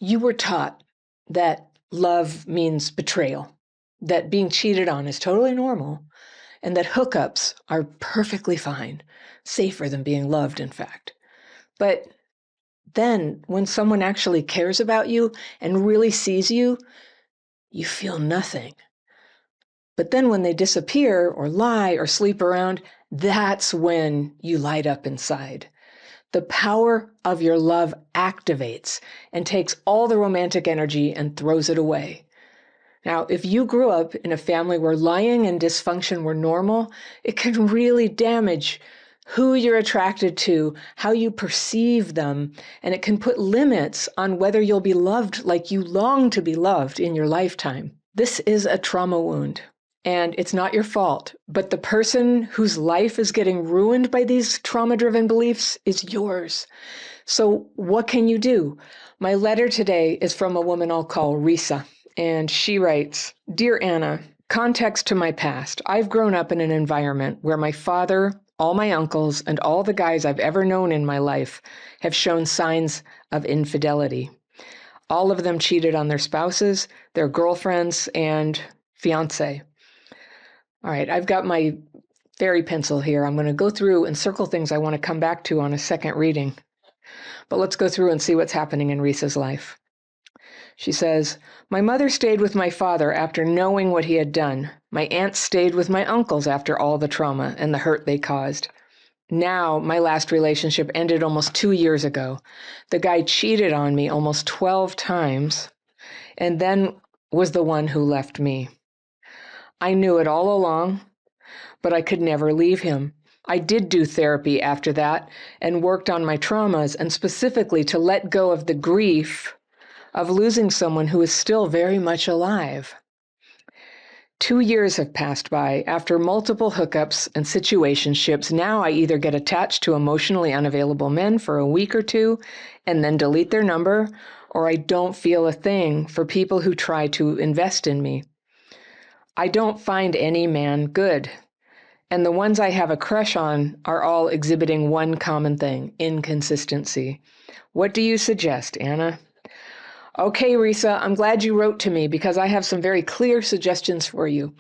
you were taught that love means betrayal, that being cheated on is totally normal, and that hookups are perfectly fine, safer than being loved, in fact. But then when someone actually cares about you and really sees you, you feel nothing. But then when they disappear or lie or sleep around, that's when you light up inside. The power of your love activates and takes all the romantic energy and throws it away. Now, if you grew up in a family where lying and dysfunction were normal, it can really damage who you're attracted to, how you perceive them, and it can put limits on whether you'll be loved like you long to be loved in your lifetime. This is a trauma wound, and it's not your fault, but the person whose life is getting ruined by these trauma-driven beliefs is yours. So what can you do? My letter today is from a woman I'll call Risa. And she writes, "Dear Anna, context to my past. I've grown up in an environment where my father, all my uncles, and all the guys I've ever known in my life have shown signs of infidelity. All of them cheated on their spouses, their girlfriends, and fiancé." All right, I've got my fairy pencil here. I'm going to go through and circle things I want to come back to on a second reading. But let's go through and see what's happening in Risa's life. She says, "My mother stayed with my father after knowing what he had done. My aunts stayed with my uncles after all the trauma and the hurt they caused. Now, my last relationship ended almost 2 years ago. The guy cheated on me almost 12 times and then was the one who left me. I knew it all along, but I could never leave him. I did do therapy after that and worked on my traumas and specifically to let go of the grief of losing someone who is still very much alive. 2 years have passed by. After multiple hookups and situationships, now I either get attached to emotionally unavailable men for a week or two and then delete their number, or I don't feel a thing for people who try to invest in me. I don't find any man good. And the ones I have a crush on are all exhibiting one common thing, inconsistency. What do you suggest, Anna?" Okay, Risa, I'm glad you wrote to me because I have some very clear suggestions for you.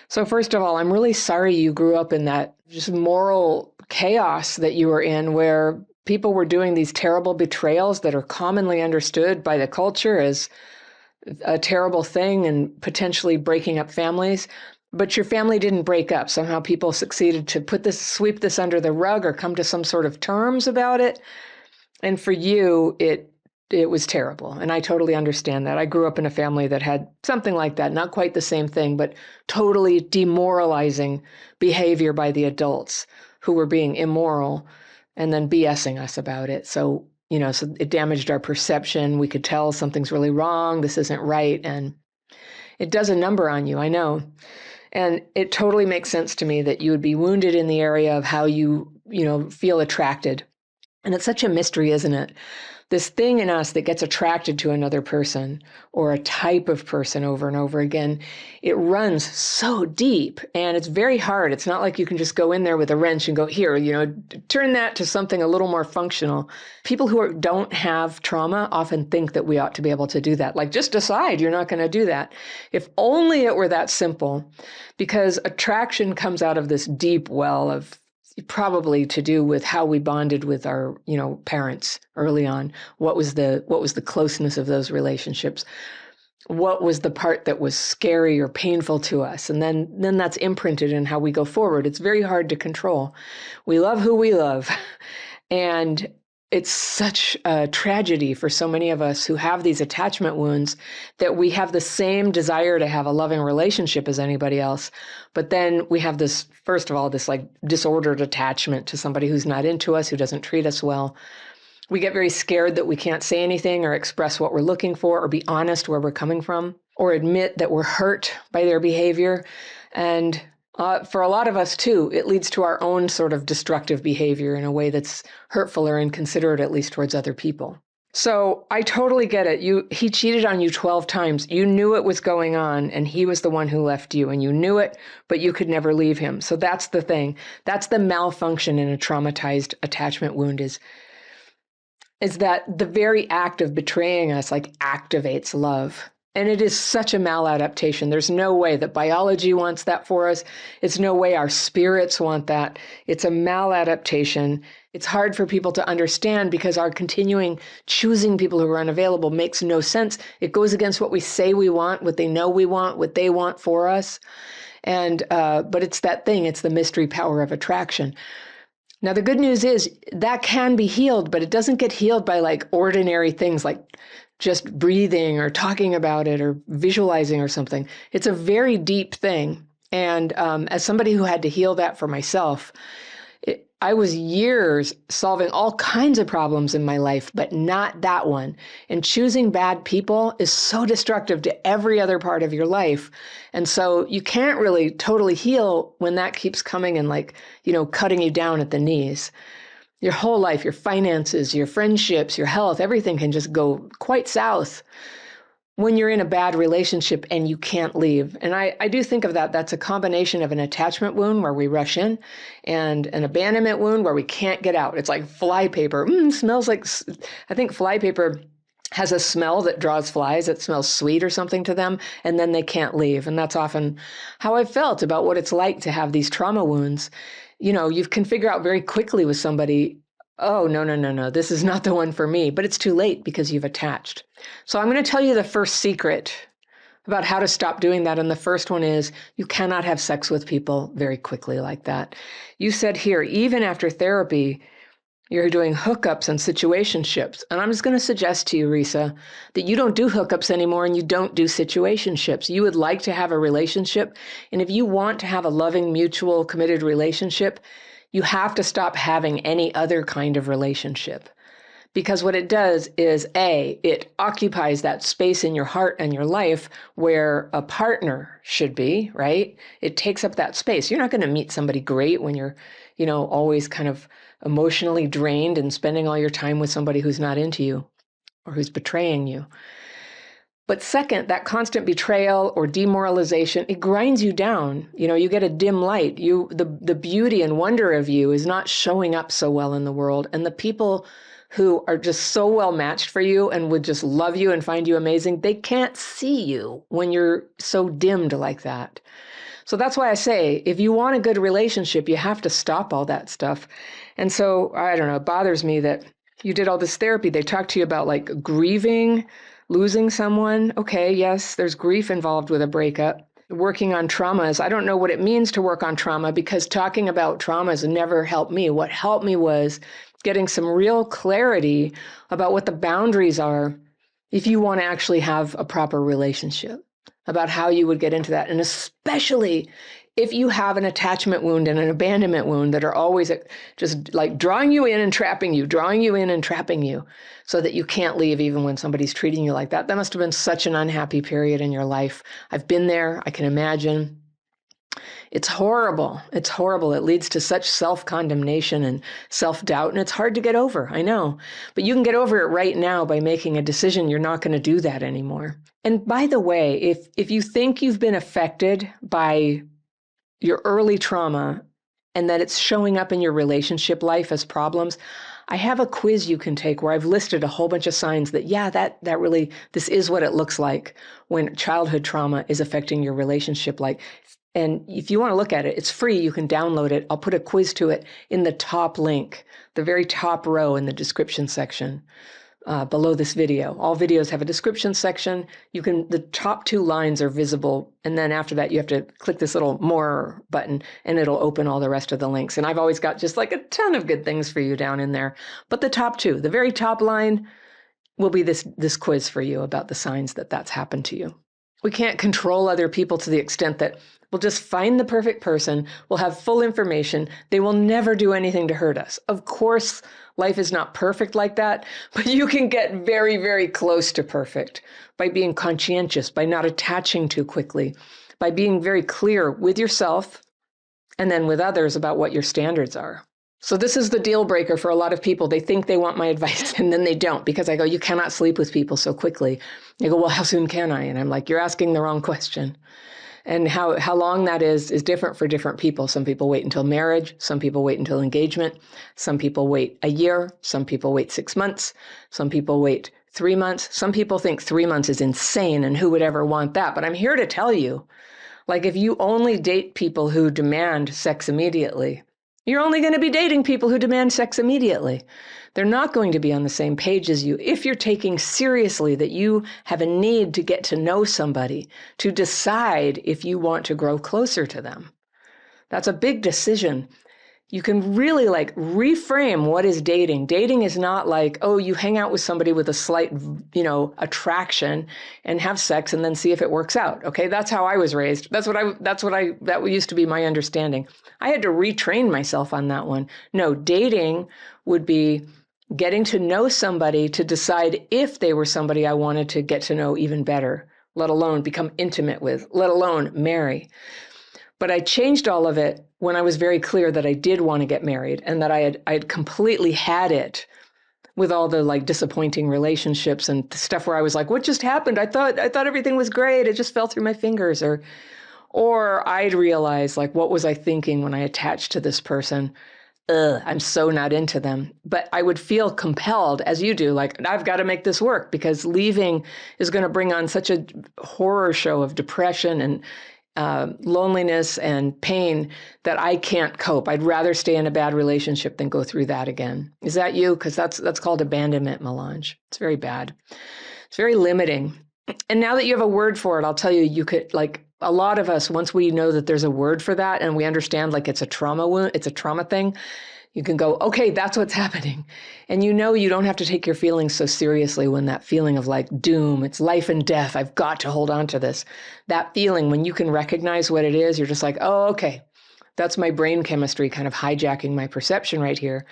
So first of all, I'm really sorry you grew up in that just moral chaos that you were in where people were doing these terrible betrayals that are commonly understood by the culture as a terrible thing and potentially breaking up families. But your family didn't break up. Somehow people succeeded to sweep this under the rug or come to some sort of terms about it. And for you, it was terrible. And I totally understand that. I grew up in a family that had something like that, not quite the same thing, but totally demoralizing behavior by the adults who were being immoral and then BSing us about it. So it damaged our perception. We could tell something's really wrong. This isn't right. And it does a number on you, I know. And it totally makes sense to me that you would be wounded in the area of how you feel attracted. And it's such a mystery, isn't it? This thing in us that gets attracted to another person or a type of person over and over again, it runs so deep and it's very hard. It's not like you can just go in there with a wrench and go, here, turn that to something a little more functional. People who don't have trauma often think that we ought to be able to do that. Like, just decide you're not going to do that. If only it were that simple, because attraction comes out of this deep well of probably to do with how we bonded with our, parents early on. What was the closeness of those relationships? What was the part that was scary or painful to us? And then that's imprinted in how we go forward. It's very hard to control. We love who we love. And it's such a tragedy for so many of us who have these attachment wounds that we have the same desire to have a loving relationship as anybody else. But then we have this, first of all, this like disordered attachment to somebody who's not into us, who doesn't treat us well. We get very scared that we can't say anything or express what we're looking for or be honest where we're coming from or admit that we're hurt by their behavior. And for a lot of us, too, it leads to our own sort of destructive behavior in a way that's hurtful or inconsiderate, at least towards other people. So I totally get it. He cheated on you 12 times. You knew it was going on, and he was the one who left you, and you knew it, but you could never leave him. So that's the thing. That's the malfunction in a traumatized attachment wound is is that the very act of betraying us like activates love. And it is such a maladaptation. There's no way that biology wants that for us. It's no way our spirits want that. It's a maladaptation. It's hard for people to understand because our continuing choosing people who are unavailable makes no sense. It goes against what we say we want, what they know we want, what they want for us. And but it's that thing. It's the mystery power of attraction. Now, the good news is that can be healed, but it doesn't get healed by like ordinary things like just breathing or talking about it or visualizing or something. It's a very deep thing. And as somebody who had to heal that for myself, I was years solving all kinds of problems in my life, but not that one. And choosing bad people is so destructive to every other part of your life. And so you can't really totally heal when that keeps coming and like, cutting you down at the knees. Your whole life, your finances, your friendships, your health, everything can just go quite south when you're in a bad relationship and you can't leave. And I do think of that. That's a combination of an attachment wound where we rush in and an abandonment wound where we can't get out. It's like flypaper. Smells like, I think flypaper has a smell that draws flies. It smells sweet or something to them, and then they can't leave. And that's often how I felt about what it's like to have these trauma wounds. You can figure out very quickly with somebody, oh, no, this is not the one for me, but it's too late because you've attached. So I'm going to tell you the first secret about how to stop doing that. And the first one is you cannot have sex with people very quickly like that. You said here, even after therapy, you're doing hookups and situationships. And I'm just going to suggest to you, Risa, that you don't do hookups anymore and you don't do situationships. You would like to have a relationship. And if you want to have a loving, mutual, committed relationship, you have to stop having any other kind of relationship. Because what it does is, A, it occupies that space in your heart and your life where a partner should be, right? It takes up that space. You're not going to meet somebody great when you're, always kind of emotionally drained and spending all your time with somebody who's not into you or who's betraying you. But second, that constant betrayal or demoralization, it grinds you down. You get a dim light. The beauty and wonder of you is not showing up so well in the world. And the people who are just so well matched for you and would just love you and find you amazing, they can't see you when you're so dimmed like that. So that's why I say, if you want a good relationship, you have to stop all that stuff. And so, I don't know, it bothers me that you did all this therapy. They talked to you about like grieving, losing someone. Okay, yes, there's grief involved with a breakup. Working on traumas. I don't know what it means to work on trauma because talking about traumas never helped me. What helped me was getting some real clarity about what the boundaries are if you want to actually have a proper relationship, about how you would get into that. And especially if you have an attachment wound and an abandonment wound that are always just like drawing you in and trapping you, drawing you in and trapping you so that you can't leave even when somebody's treating you like that. That must have been such an unhappy period in your life. I've been there. I can imagine. It's horrible. It's horrible. It leads to such self-condemnation and self-doubt, and it's hard to get over. I know. But you can get over it right now by making a decision you're not going to do that anymore. And by the way, if you think you've been affected by your early trauma and that it's showing up in your relationship life as problems, I have a quiz you can take where I've listed a whole bunch of signs that, that really, this is what it looks like when childhood trauma is affecting your relationship life. And if you want to look at it, it's free. You can download it. I'll put a quiz to it in the top link, the very top row in the description section below this video. All videos have a description section. The top 2 lines are visible. And then after that, you have to click this little more button and it'll open all the rest of the links. And I've always got just like a ton of good things for you down in there. But the top 2, the very top line will be this quiz for you about the signs that that's happened to you. We can't control other people to the extent that we'll just find the perfect person. We'll have full information. They will never do anything to hurt us. Of course, life is not perfect like that, but you can get very, very close to perfect by being conscientious, by not attaching too quickly, by being very clear with yourself and then with others about what your standards are. So this is the deal breaker for a lot of people. They think they want my advice and then they don't, because I go, you cannot sleep with people so quickly. They go, well, how soon can I? And I'm like, you're asking the wrong question. And how long that is different for different people. Some people wait until marriage. Some people wait until engagement. Some people wait a year. Some people wait 6 months. Some people wait 3 months. Some people think 3 months is insane, and who would ever want that? But I'm here to tell you, like, if you only date people who demand sex immediately, you're only going to be dating people who demand sex immediately. They're not going to be on the same page as you. If you're taking seriously that you have a need to get to know somebody, to decide if you want to grow closer to them, that's a big decision. You can really like reframe what is dating. Dating is not like, oh, you hang out with somebody with a slight, attraction and have sex and then see if it works out. Okay. That's how I was raised. That used to be my understanding. I had to retrain myself on that one. No, dating would be getting to know somebody to decide if they were somebody I wanted to get to know even better, let alone become intimate with, let alone marry. But I changed all of it when I was very clear that I did want to get married and that I had completely had it with all the like disappointing relationships and stuff where I was like, what just happened? I thought everything was great. It just fell through my fingers. Or I'd realize, like, what was I thinking when I attached to this person? I'm so not into them. But I would feel compelled, as you do, like, I've got to make this work because leaving is going to bring on such a horror show of depression and loneliness and pain that I can't cope. I'd rather stay in a bad relationship than go through that again. Is that you? Because that's called abandonment, Melange. It's very bad. It's very limiting. And now that you have a word for it, I'll tell you, you could, like, a lot of us, once we know that there's a word for that and we understand, like, it's a trauma wound, it's a trauma thing, you can go, okay, that's what's happening. And you don't have to take your feelings so seriously when that feeling of like doom, it's life and death, I've got to hold on to this. That feeling, when you can recognize what it is, you're just like, oh, okay, that's my brain chemistry kind of hijacking my perception right here.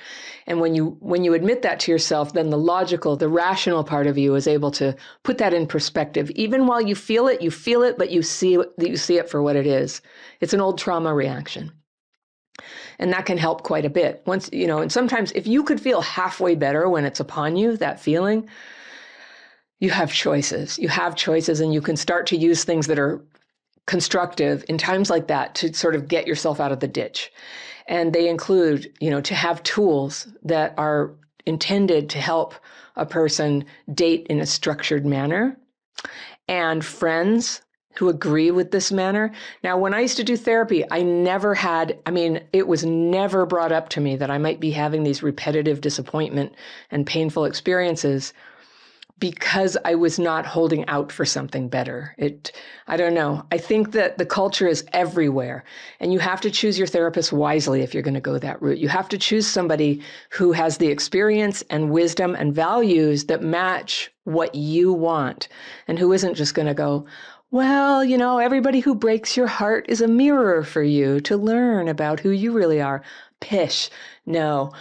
And when you admit that to yourself, then the logical, the rational part of you is able to put that in perspective. Even while you feel it, but you see it for what it is. It's an old trauma reaction. And that can help quite a bit. Once, and sometimes if you could feel halfway better when it's upon you, that feeling, you have choices. You have choices, and you can start to use things that are constructive in times like that to sort of get yourself out of the ditch. And they include, to have tools that are intended to help a person date in a structured manner, and friends who agree with this manner. Now, when I used to do therapy, it was never brought up to me that I might be having these repetitive disappointment and painful experiences because I was not holding out for something better. I don't know. I think that the culture is everywhere, and you have to choose your therapist wisely if you're going to go that route. You have to choose somebody who has the experience and wisdom and values that match what you want, and who isn't just going to go, well, everybody who breaks your heart is a mirror for you to learn about who you really are. Pish. No.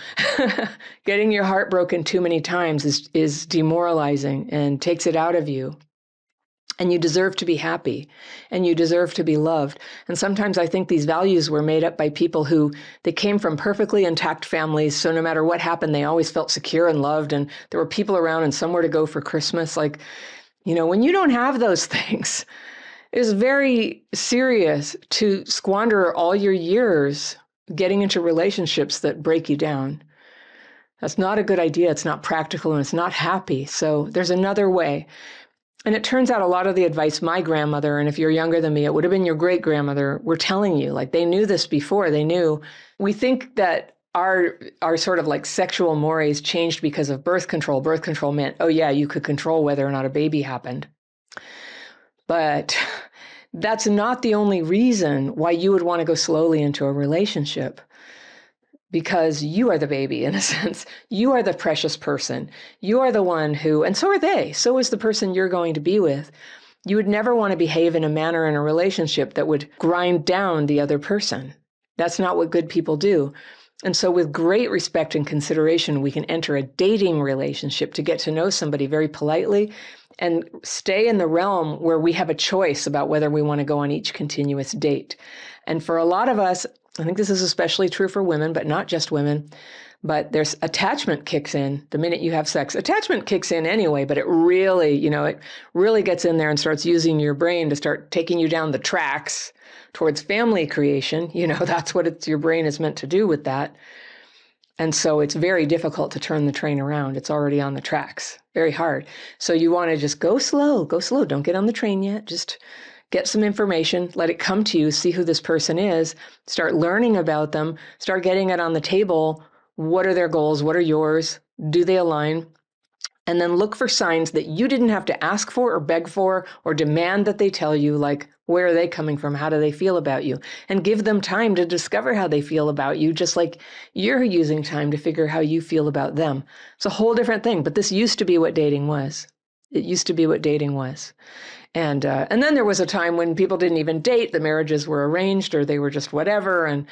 Getting your heart broken too many times is demoralizing and takes it out of you. And you deserve to be happy, and you deserve to be loved. And sometimes I think these values were made up by people who they came from perfectly intact families. So no matter what happened, they always felt secure and loved. And there were people around and somewhere to go for Christmas. Like, when you don't have those things, it's very serious to squander all your years getting into relationships that break you down. That's not a good idea. It's not practical, and it's not happy. So there's another way. And it turns out a lot of the advice my grandmother, and if you're younger than me, it would have been your great grandmother, were telling you, like, they knew this before. They knew. We think that our sort of like sexual mores changed because of birth control. Birth control meant, oh yeah, you could control whether or not a baby happened. But that's not the only reason why you would want to go slowly into a relationship, because you are the baby in a sense. You are the precious person. You are the one who, and so are they. So is the person you're going to be with. You would never want to behave in a manner in a relationship that would grind down the other person. That's not what good people do. And so with great respect and consideration, we can enter a dating relationship to get to know somebody very politely and stay in the realm where we have a choice about whether we want to go on each continuous date. And for a lot of us, I think this is especially true for women, but not just women, But there's attachment kicks in the minute you have sex. Attachment kicks in anyway, but it really, it really gets in there and starts using your brain to start taking you down the tracks towards family creation. That's what your brain is meant to do with that. And so it's very difficult to turn the train around. It's already on the tracks, very hard. So you want to just go slow. Don't get on the train yet. Just get some information, let it come to you, see who this person is, start learning about them, start getting it on the table. What are their goals? What are yours? Do they align? And then look for signs that you didn't have to ask for or beg for or demand that they tell you, like, where are they coming from? How do they feel about you? And give them time to discover how they feel about you, just like you're using time to figure how you feel about them. It's a whole different thing, but this used to be what dating was. It used to be what dating was. And then there was a time when people didn't even date. The marriages were arranged or they were just whatever. And,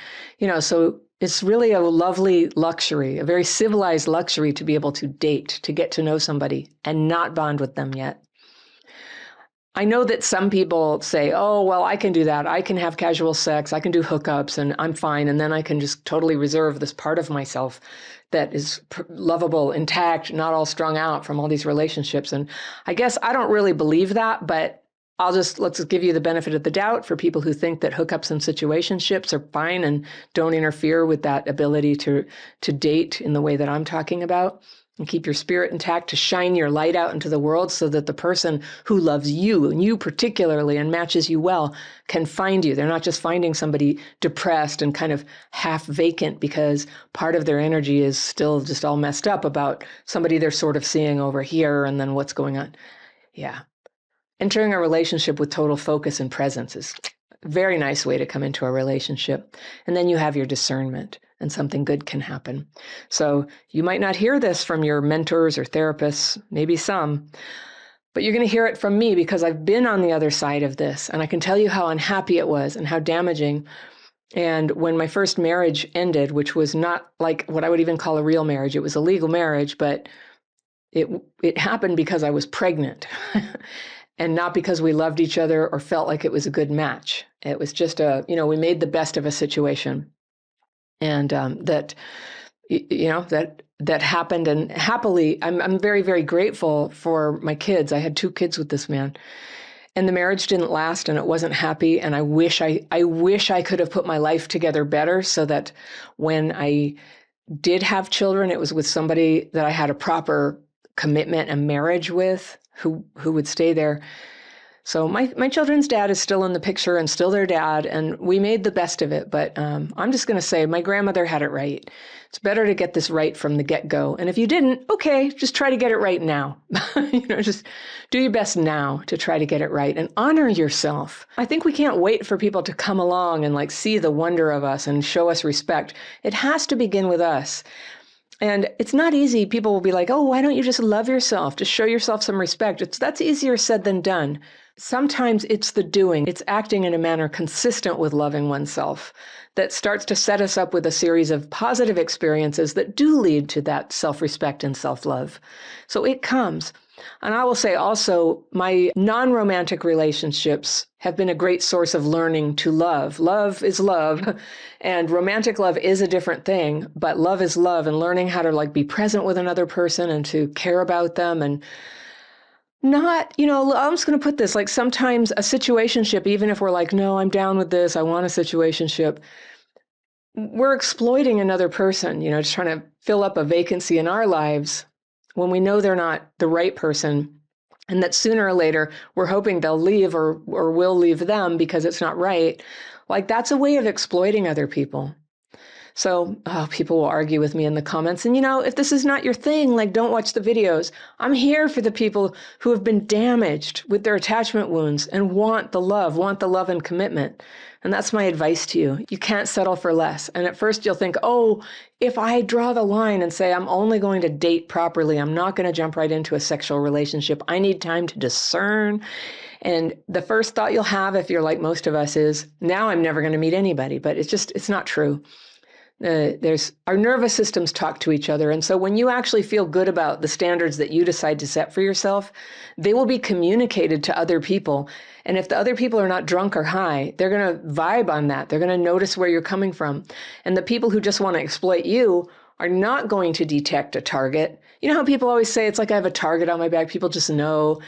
so it's really a lovely luxury, a very civilized luxury to be able to date, to get to know somebody and not bond with them yet. I know that some people say, oh, well, I can do that. I can have casual sex. I can do hookups and I'm fine. And then I can just totally reserve this part of myself that is lovable, intact, not all strung out from all these relationships. And I guess I don't really believe that, but let's give you the benefit of the doubt for people who think that hookups and situationships are fine and don't interfere with that ability to date in the way that I'm talking about. And keep your spirit intact, to shine your light out into the world so that the person who loves you, and you particularly, and matches you well, can find you. They're not just finding somebody depressed and kind of half vacant because part of their energy is still just all messed up about somebody they're sort of seeing over here and then what's going on. Yeah. Entering a relationship with total focus and presence is a very nice way to come into a relationship. And then you have your discernment and something good can happen. So you might not hear this from your mentors or therapists, maybe some, but you're going to hear it from me because I've been on the other side of this. And I can tell you how unhappy it was and how damaging. And when my first marriage ended, which was not like what I would even call a real marriage, it was a legal marriage, but it happened because I was pregnant and not because we loved each other or felt like it was a good match. It was just we made the best of a situation. And that happened. And happily, I'm very, very grateful for my kids. I had 2 kids with this man. And the marriage didn't last and it wasn't happy. And I wish I could have put my life together better so that when I did have children, it was with somebody that I had a proper commitment and marriage with who would stay there. So my children's dad is still in the picture and still their dad, and we made the best of it. But I'm just going to say my grandmother had it right. It's better to get this right from the get-go. And if you didn't, okay, just try to get it right now. Just do your best now to try to get it right and honor yourself. I think we can't wait for people to come along and see the wonder of us and show us respect. It has to begin with us. And it's not easy. People will be like, oh, why don't you just love yourself? Just show yourself some respect. That's easier said than done. Sometimes it's the doing. It's acting in a manner consistent with loving oneself that starts to set us up with a series of positive experiences that do lead to that self-respect and self-love. So it comes. And I will say also, my non-romantic relationships have been a great source of learning to love. Love is love, and romantic love is a different thing, but love is love, and learning how to be present with another person and to care about them and not, I'm just going to put this, sometimes a situationship, even if we're no, I'm down with this, I want a situationship, we're exploiting another person, just trying to fill up a vacancy in our lives when we know they're not the right person, and that sooner or later we're hoping they'll leave or we'll leave them because it's not right. That's a way of exploiting other people. So people will argue with me in the comments. And, if this is not your thing, don't watch the videos. I'm here for the people who have been damaged with their attachment wounds and want the love and commitment. And that's my advice to you. You can't settle for less. And at first you'll think, oh, if I draw the line and say I'm only going to date properly, I'm not going to jump right into a sexual relationship. I need time to discern. And the first thought you'll have, if you're like most of us, is now I'm never going to meet anybody. But it's not true. Our nervous systems talk to each other. And so when you actually feel good about the standards that you decide to set for yourself, they will be communicated to other people. And if the other people are not drunk or high, they're going to vibe on that. They're going to notice where you're coming from. And the people who just want to exploit you are not going to detect a target. You know how people always say, it's like I have a target on my back. People just know.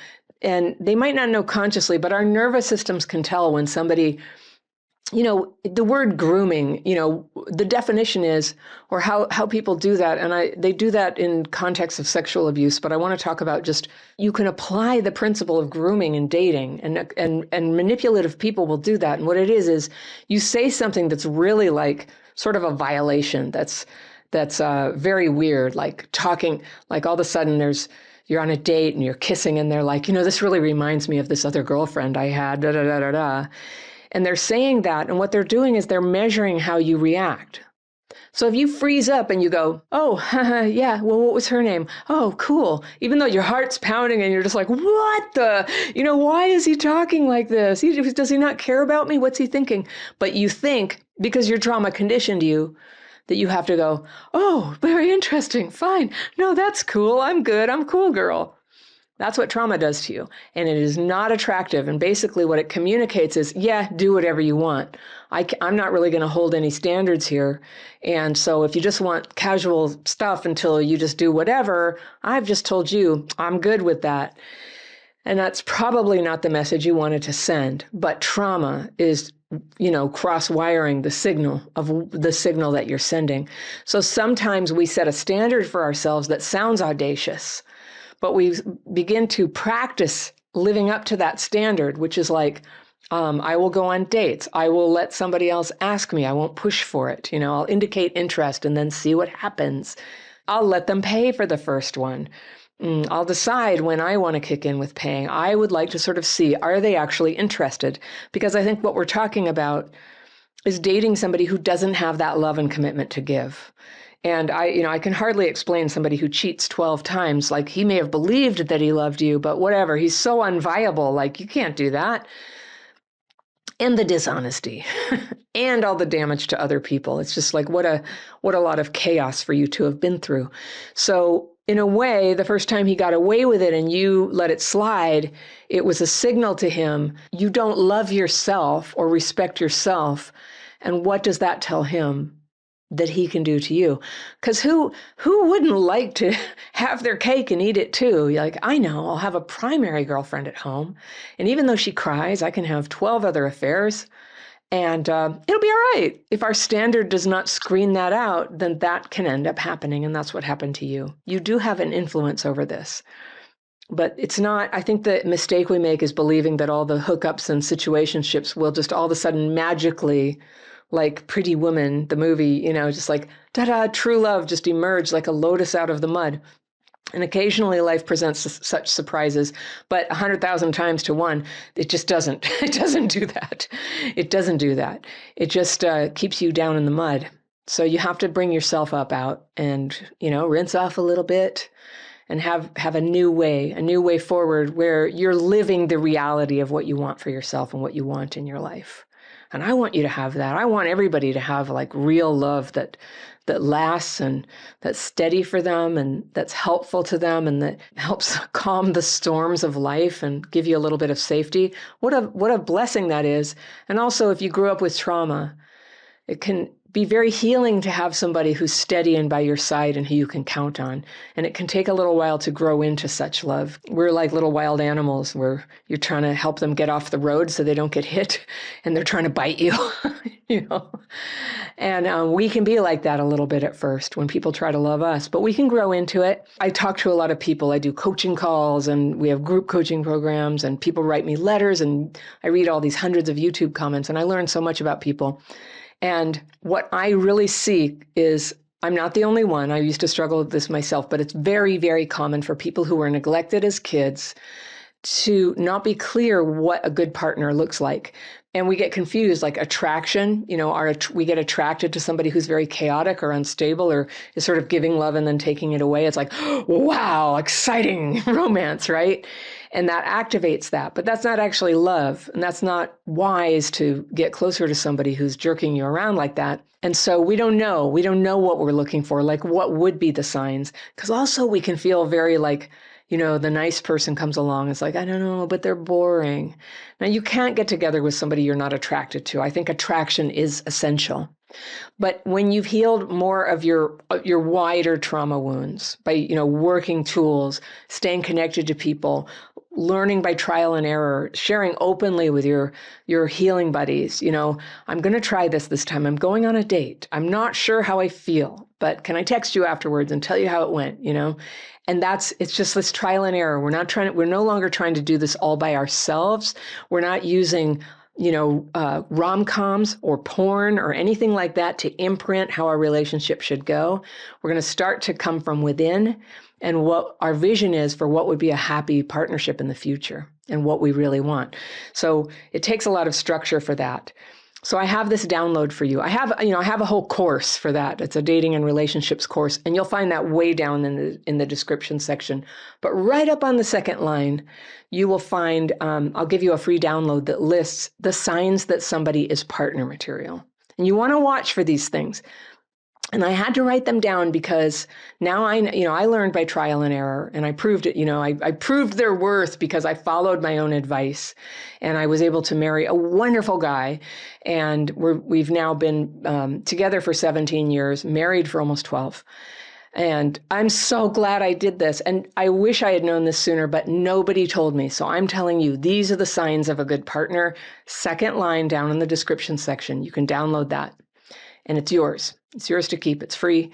And they might not know consciously, but our nervous systems can tell when somebody, the word grooming, the definition is, or how people do that. And they do that in context of sexual abuse, but I want to talk about just, you can apply the principle of grooming in dating, and manipulative people will do that. And what it is you say something that's really like sort of a violation. That's very weird, like talking, like all of a sudden you're on a date and you're kissing and they're like, this really reminds me of this other girlfriend I had, da, da, da, da, da. And they're saying that, and what they're doing is they're measuring how you react. So if you freeze up and you go, oh, yeah, well, what was her name? Oh, cool. Even though your heart's pounding and you're just like, what the, why is he talking like this? Does he not care about me? What's he thinking? But you think, because your trauma conditioned you, that you have to go, oh, very interesting, fine. No, that's cool. I'm good. I'm cool, girl. That's what trauma does to you. And it is not attractive. And basically what it communicates is, yeah, do whatever you want. I'm not really going to hold any standards here. And so if you just want casual stuff until you just do whatever, I've just told you I'm good with that. And that's probably not the message you wanted to send. But trauma is, cross-wiring the signal that you're sending. So sometimes we set a standard for ourselves that sounds audacious, but we begin to practice living up to that standard, which is like, I will go on dates. I will let somebody else ask me. I won't push for it. I'll indicate interest and then see what happens. I'll let them pay for the first one. I'll decide when I want to kick in with paying. I would like to sort of see, are they actually interested? Because I think what we're talking about is dating somebody who doesn't have that love and commitment to give. And I can hardly explain somebody who cheats 12 times. Like, he may have believed that he loved you, but whatever, he's so unviable. Like, you can't do that. And the dishonesty and all the damage to other people. It's just like, what a lot of chaos for you to have been through. So in a way, the first time he got away with it and you let it slide, it was a signal to him, you don't love yourself or respect yourself. And what does that tell him that he can do to you? Because who wouldn't like to have their cake and eat it too? You're like, I know, I'll have a primary girlfriend at home. And even though she cries, I can have 12 other affairs. And it'll be all right. If our standard does not screen that out, then that can end up happening. And that's what happened to you. You do have an influence over this. But it's not, I think the mistake we make is believing that all the hookups and situationships will just all of a sudden magically, like Pretty Woman, the movie, just like, ta-da, true love just emerge like a lotus out of the mud. And occasionally life presents such surprises, but 100,000 times to one, it just doesn't. It doesn't do that. It doesn't do that. It just keeps you down in the mud. So you have to bring yourself up out and, rinse off a little bit and have a new way forward where you're living the reality of what you want for yourself and what you want in your life. And I want you to have that. I want everybody to have like real love that lasts and that's steady for them and that's helpful to them and that helps calm the storms of life and give you a little bit of safety. What a blessing that is. And also, if you grew up with trauma, it can be very healing to have somebody who's steady and by your side and who you can count on. And it can take a little while to grow into such love. We're like little wild animals where you're trying to help them get off the road so they don't get hit and they're trying to bite you, And we can be like that a little bit at first when people try to love us, but we can grow into it. I talk to a lot of people. I do coaching calls and we have group coaching programs and people write me letters and I read all these hundreds of YouTube comments and I learn so much about people. And what I really see is, I'm not the only one. I used to struggle with this myself, but it's very, very common for people who were neglected as kids to not be clear what a good partner looks like. And we get confused, like attraction, we get attracted to somebody who's very chaotic or unstable or is sort of giving love and then taking it away. It's like, wow, exciting romance, right? And that activates that. But that's not actually love. And that's not wise to get closer to somebody who's jerking you around like that. And so we don't know. We don't know what we're looking for, like what would be the signs. Because also we can feel very like, the nice person comes along. It's like, I don't know, but they're boring. Now, you can't get together with somebody you're not attracted to. I think attraction is essential. But when you've healed more of your wider trauma wounds by, working tools, staying connected to people, learning by trial and error, sharing openly with your healing buddies, I'm going to try this time. I'm going on a date. I'm not sure how I feel, but can I text you afterwards and tell you how it went, And it's just this trial and error. We're no longer trying to do this all by ourselves. We're not using rom-coms or porn or anything like that to imprint how our relationship should go. We're going to start to come from within and what our vision is for what would be a happy partnership in the future and what we really want. So it takes a lot of structure for that. So I have this download for you. I have a whole course for that. It's a dating and relationships course, and you'll find that way down in the description section. But right up on the second line, you will find, I'll give you a free download that lists the signs that somebody is partner material. And you want to watch for these things. And I had to write them down because now I learned by trial and error, and I proved it. I proved their worth because I followed my own advice, and I was able to marry a wonderful guy. And we've now been together for 17 years, married for almost 12. And I'm so glad I did this. And I wish I had known this sooner, but nobody told me. So I'm telling you, these are the signs of a good partner. Second line down in the description section. You can download that. And it's yours. It's yours to keep. It's free.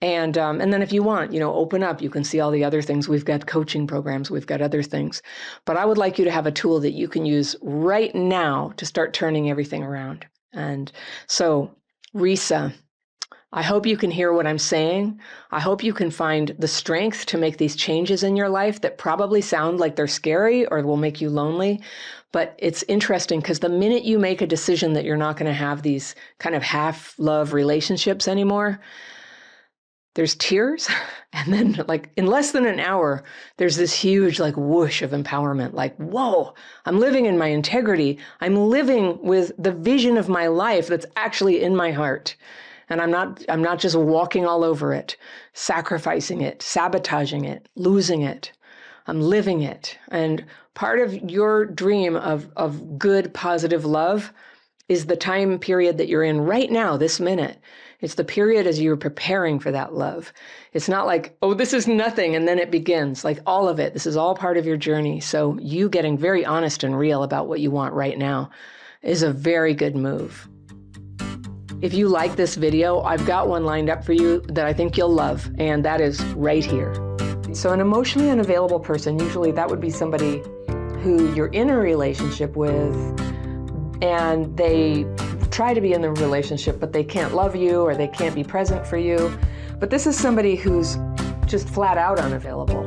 And then if you want, open up. You can see all the other things. We've got coaching programs. We've got other things. But I would like you to have a tool that you can use right now to start turning everything around. And so, Risa, I hope you can hear what I'm saying. I hope you can find the strength to make these changes in your life that probably sound like they're scary or will make you lonely. But it's interesting because the minute you make a decision that you're not going to have these kind of half-love relationships anymore, there's tears. And then in less than an hour, there's this huge whoosh of empowerment. Whoa, I'm living in my integrity. I'm living with the vision of my life that's actually in my heart. And I'm not just walking all over it, sacrificing it, sabotaging it, losing it. I'm living it. And part of your dream of good, positive love is the time period that you're in right now, this minute. It's the period as you're preparing for that love. It's not this is nothing, and then it begins. All of it, this is all part of your journey. So you getting very honest and real about what you want right now is a very good move. If you like this video, I've got one lined up for you that I think you'll love, and that is right here. So an emotionally unavailable person, usually that would be somebody who you're in a relationship with, and they try to be in the relationship, but they can't love you or they can't be present for you. But this is somebody who's just flat out unavailable.